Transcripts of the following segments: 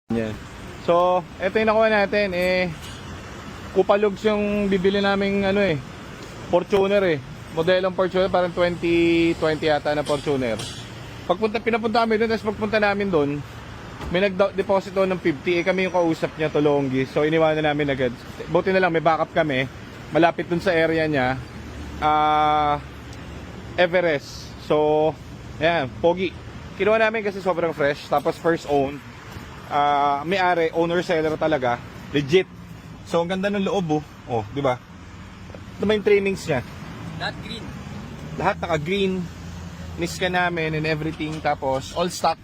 Yan. So, ito yung nakuha natin Kupalugs yung bibili naming Fortuner modelong Fortuner, parang 2020 yata na Fortuner. Pinapunta kami doon, tapos pagpunta namin doon, may nag-deposit doon ng 50, kami yung kausap niya, Tolonggi. So iniwanan namin agad. Buti na lang may backup kami, malapit doon sa area niya, Everest. So, ayan, pogi. Kinuha namin kasi sobrang fresh, tapos first own. May-ari, owner-seller talaga, legit. So ang ganda ng loob di ba? Ito yung trimmings niya. Lahat green. Lahat naka-green. Niska namin and everything. Tapos all stock.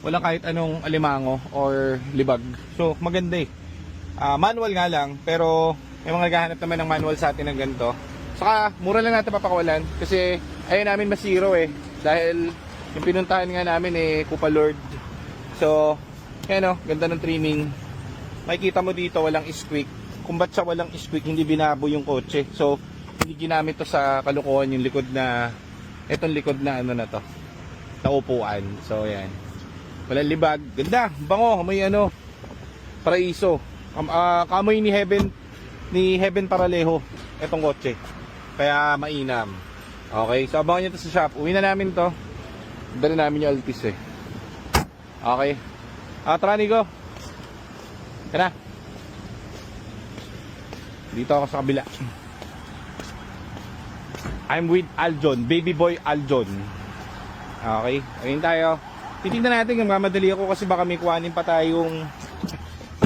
Walang kahit anong alimango or libag. So maganda manual nga lang, pero may mga naghahanap naman ng manual sa atin ng ganito. Saka mura lang natin papakawalan kasi ayaw namin masiro dahil yung pinuntahan nga namin Kupa Lord. So ganda ng trimming. Makikita mo dito walang squeak. Kung ba't siya walang squeak, hindi binabo yung kotse. So hindi ginamit to sa kalukuhan yung likod na etong likod na na to, na upuan. So yan, walang libag, ganda, bango, may paraiso, kamoy ni Heaven Paralejo etong kotse, kaya mainam. Okay, so abangan nyo to sa shop. Uwi na namin to, dali namin yung Altis Okay, tara Nico, tara dito ako sa kabila. I'm with Aljon, baby boy Aljon. Okay, ayun tayo. Titignan natin kung mamadali ako kasi baka may kuhanin pa tayong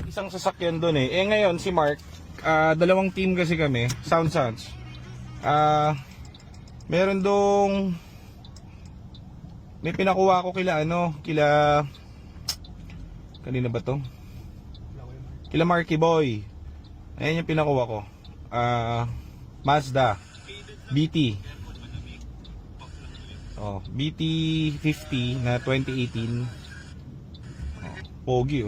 isang sasakyan doon ngayon si Mark, dalawang team kasi kami, Sounds. Meron dong may pinakuha ko kila kanina ba to? Kila Marky Boy. Ayan yung pinakuha ko. Mazda BT. BT 50 na 2018. Pogi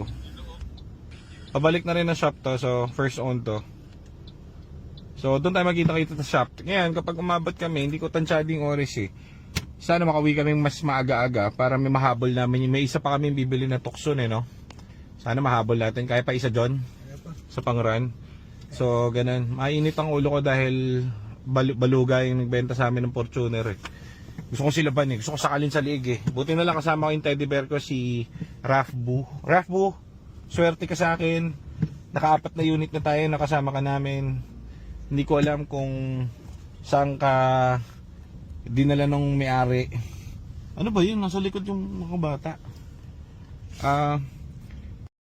Pabalik na rin na shop to, so first own to. So doon tayo magkita sa shop. Ngayon kapag umabot kami, hindi ko tansyading oras sana makauwi kami mas maaga-aga para may mahabol namin. May isa pa kami bibili na Tucson no. Sana mahabol natin, kaya pa isa John sa pang-run. So ganun, mainit ang ulo ko dahil baluga yung nagbenta sa amin ng Fortuner Gusto ko silaban gusto ko sakalin sa liig Buti na lang kasama ko yung teddy bear ko, si Rafbu, swerte ka sa akin. Naka-4 na unit na tayo, nakasama ka namin. Hindi ko alam kung saan ka dinala ng may-ari. Ano ba yun? Nasa likod yung mga bata.